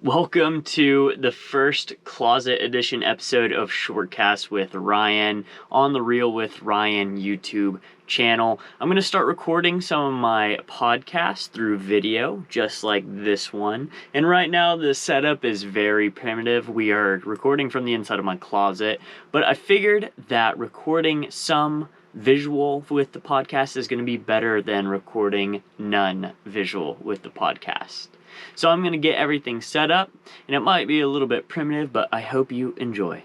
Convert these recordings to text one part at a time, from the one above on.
Welcome to the first Closet Edition episode of ShortCasts with Ryan on the Real with Ryan YouTube channel. I'm going to start recording some of my podcasts through video, just like this one. And right now the setup is very primitive. We are recording from the inside of my closet, but I figured that recording some visual with the podcast is going to be better than recording none visual with the podcast. So I'm going to get everything set up, and it might be a little bit primitive, but I hope you enjoy.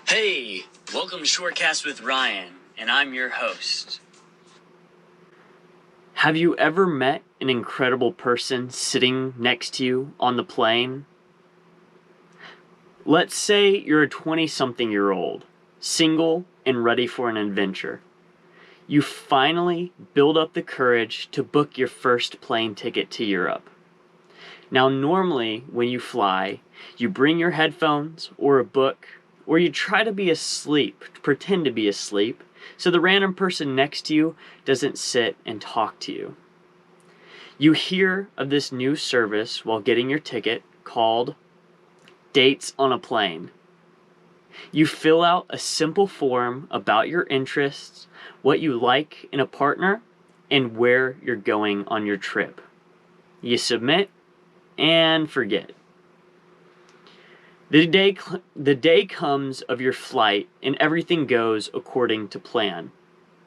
Hey, welcome to ShortCast with Ryan, and I'm your host. Have you ever met an incredible person sitting next to you on the plane? Let's say you're a 20-something-year-old, single and ready for an adventure. You finally build up the courage to book your first plane ticket to Europe. Now, normally when you fly, you bring your headphones or a book, or you try to be asleep, pretend to be asleep, so the random person next to you doesn't sit and talk to you. You hear of this new service while getting your ticket called Dates on a Plane. You fill out a simple form about your interests, what you like in a partner, and where you're going on your trip. You submit and forget. The day comes of your flight and everything goes according to plan.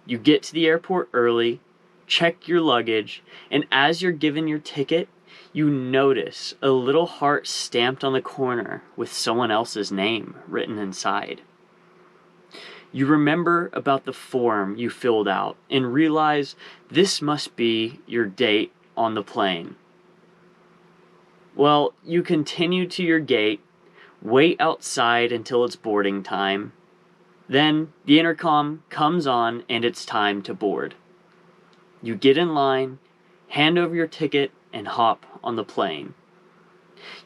You get to the airport early, check your luggage, and as you're given your ticket, you notice a little heart stamped on the corner with someone else's name written inside. You remember about the form you filled out and realize this must be your date on the plane. Well, you continue to your gate, wait outside until it's boarding time. Then the intercom comes on and it's time to board. You get in line, hand over your ticket, and hop on the plane.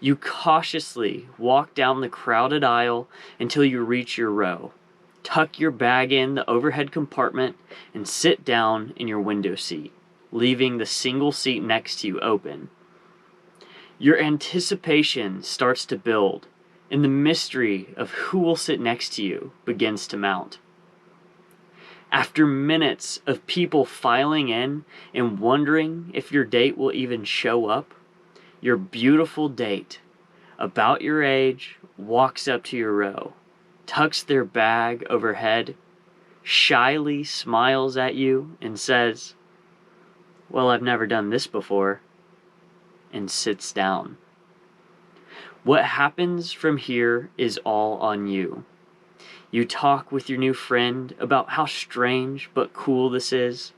You cautiously walk down the crowded aisle until you reach your row. Tuck your bag in the overhead compartment and sit down in your window seat, leaving the single seat next to you open. Your anticipation starts to build, and the mystery of who will sit next to you begins to mount. After minutes of people filing in and wondering if your date will even show up, your beautiful date, about your age, walks up to your row, tucks their bag overhead, shyly smiles at you and says, "Well, I've never done this before," and sits down. What happens from here is all on you. You talk with your new friend about how strange but cool this is,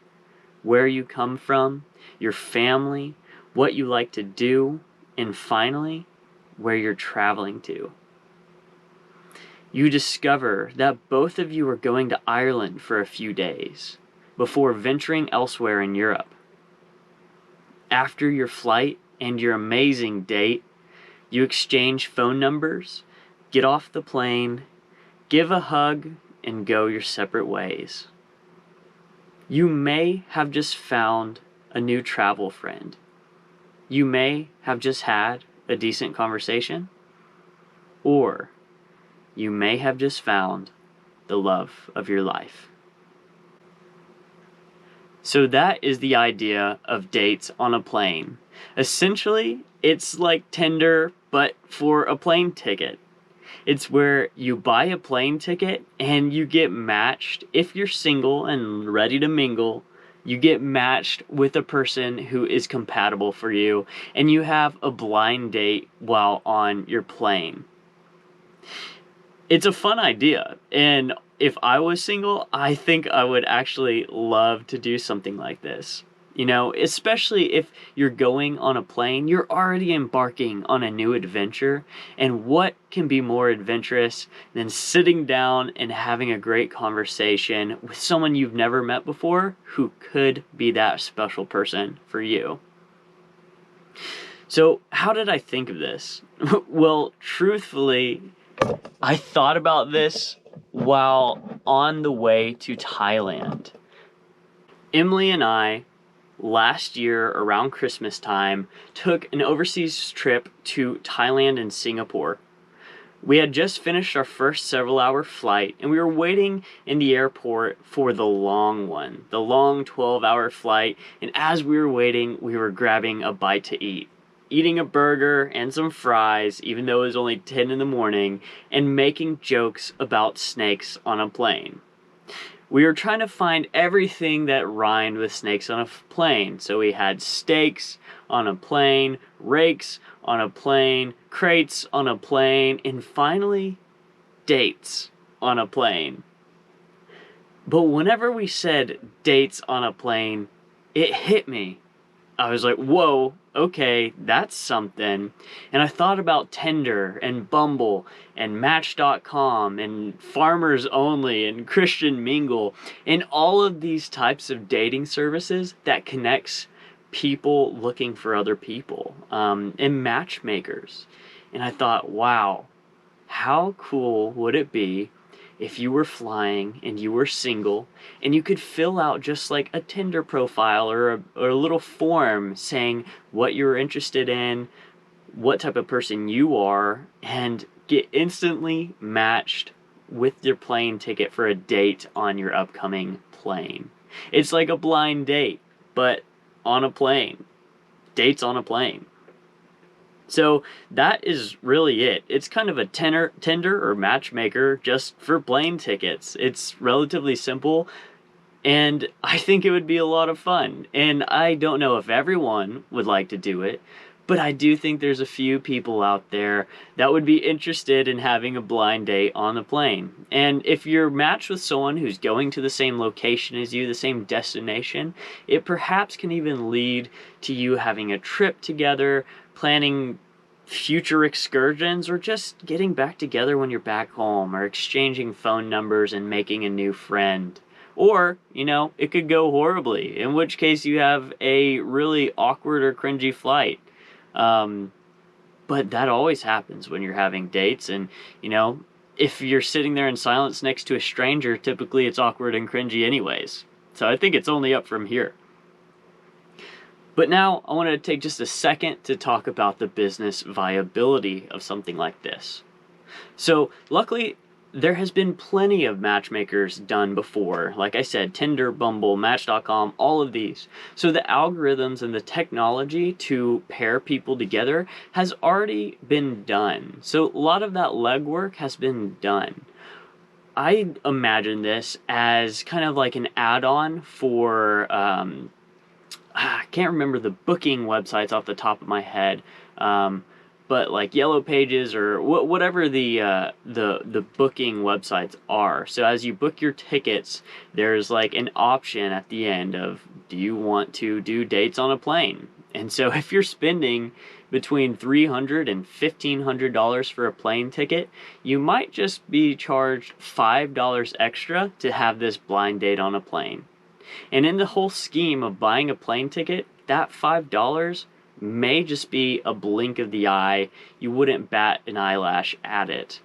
where you come from, your family, what you like to do, and finally, where you're traveling to. You discover that both of you are going to Ireland for a few days before venturing elsewhere in Europe. After your flight and your amazing date, you exchange phone numbers, get off the plane, give a hug, and go your separate ways. You may have just found a new travel friend. You may have just had a decent conversation. Or you may have just found the love of your life. So that is the idea of dates on a plane. Essentially, it's like Tinder, but for a plane ticket. It's where you buy a plane ticket and you get matched. If you're single and ready to mingle, you get matched with a person who is compatible for you, and you have a blind date while on your plane. It's a fun idea, and if I was single, I think I would actually love to do something like this. You know, especially if you're going on a plane, you're already embarking on a new adventure. And what can be more adventurous than sitting down and having a great conversation with someone you've never met before who could be that special person for you? So, how did I think of this? Well, truthfully, I thought about this while on the way to Thailand. Emily and I, last year around Christmas time, took an overseas trip to Thailand and Singapore. We had just finished our first several-hour flight, and we were waiting in the airport for the long one, the long 12-hour flight, and as we were waiting, we were grabbing a bite to eat. Eating a burger and some fries, even though it was only 10 in the morning, and making jokes about snakes on a plane. We were trying to find everything that rhymed with snakes on a plane. So we had steaks on a plane, rakes on a plane, crates on a plane, and finally, dates on a plane. But whenever we said dates on a plane, it hit me. I was like, whoa, okay, that's something. And I thought about Tinder and Bumble and Match.com and Farmers Only and Christian Mingle and all of these types of dating services that connects people looking for other people, and matchmakers. And I thought, wow, how cool would it be if you were flying and you were single and you could fill out just like a Tinder profile or a little form saying what you're interested in, what type of person you are, and get instantly matched with your plane ticket for a date on your upcoming plane. It's like a blind date, but on a plane. Dates on a plane. So that is really it. It's kind of a Tinder or matchmaker just for plane tickets. It's relatively simple, and I think it would be a lot of fun. And I don't know if everyone would like to do it, but I do think there's a few people out there that would be interested in having a blind date on the plane. And if you're matched with someone who's going to the same location as you, the same destination, it perhaps can even lead to you having a trip together, planning future excursions, or just getting back together when you're back home, or exchanging phone numbers and making a new friend. Or, it could go horribly, in which case you have a really awkward or cringy flight. But that always happens when you're having dates, and, if you're sitting there in silence next to a stranger, typically it's awkward and cringy anyways. So I think it's only up from here. But now I want to take just a second to talk about the business viability of something like this. So luckily, there has been plenty of matchmakers done before. Like I said, Tinder, Bumble, Match.com, all of these. So the algorithms and the technology to pair people together has already been done. So a lot of that legwork has been done. I imagine this as kind of like an add-on for, I can't remember the booking websites off the top of my head, but like Yellow Pages or whatever the booking websites are. So as you book your tickets, there's like an option at the end of, do you want to do dates on a plane? And so if you're spending between $300 and $1,500 for a plane ticket, you might just be charged $5 extra to have this blind date on a plane. And in the whole scheme of buying a plane ticket, that $5 may just be a blink of the eye. You wouldn't bat an eyelash at it.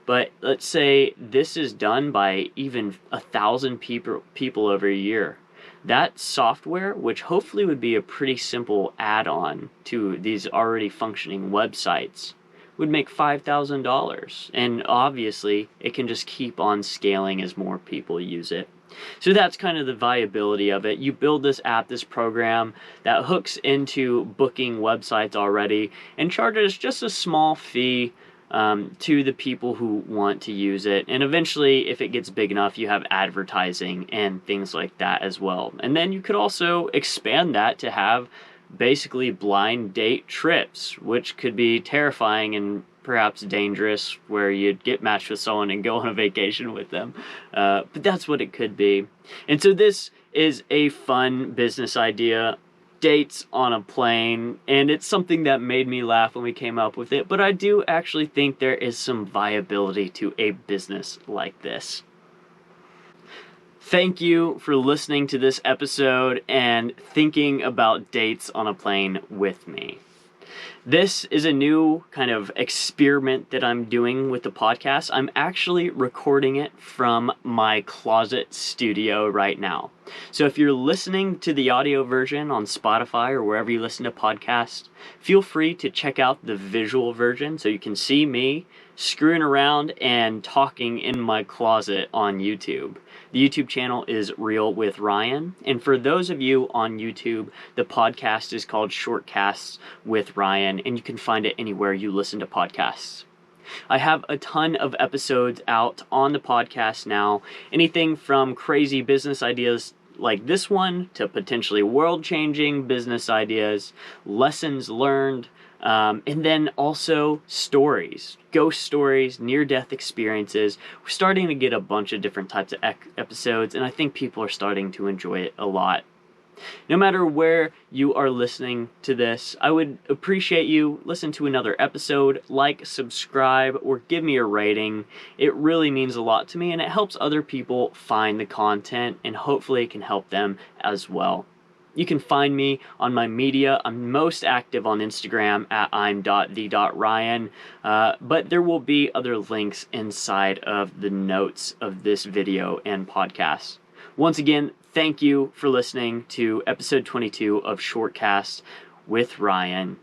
But let's say this is done by even 1,000 people over a year. That software, which hopefully would be a pretty simple add-on to these already functioning websites, would make $5,000. And obviously, it can just keep on scaling as more people use it. So that's kind of the viability of it. You build this app, this program that hooks into booking websites already and charges just a small fee to the people who want to use it. And eventually, if it gets big enough, you have advertising and things like that as well. And then you could also expand that to have basically blind date trips, which could be terrifying and perhaps dangerous, where you'd get matched with someone and go on a vacation with them. But that's what it could be. And so this is a fun business idea, dates on a plane, and it's something that made me laugh when we came up with it. But I do actually think there is some viability to a business like this. Thank you for listening to this episode and thinking about dates on a plane with me. This is a new kind of experiment that I'm doing with the podcast. I'm actually recording it from my closet studio right now. So if you're listening to the audio version on Spotify or wherever you listen to podcasts, feel free to check out the visual version so you can see me screwing around and talking in my closet on YouTube. The YouTube channel is Real with Ryan, and for those of you on YouTube, the podcast is called ShortCasts with Ryan, and you can find it anywhere you listen to podcasts. I have a ton of episodes out on the podcast now, anything from crazy business ideas like this one to potentially world-changing business ideas, lessons learned, and then also stories, ghost stories, near-death experiences. We're starting to get a bunch of different types of episodes, and I think people are starting to enjoy it a lot. No matter where you are listening to this, I would appreciate you listen to another episode, like, subscribe, or give me a rating. It really means a lot to me, and it helps other people find the content, and hopefully it can help them as well. You can find me on my media. I'm most active on Instagram at I'm.the.Ryan, but there will be other links inside of the notes of this video and podcast. Once again, thank you for listening to episode 22 of ShortCast with Ryan.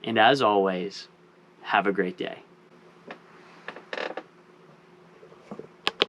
And as always, have a great day.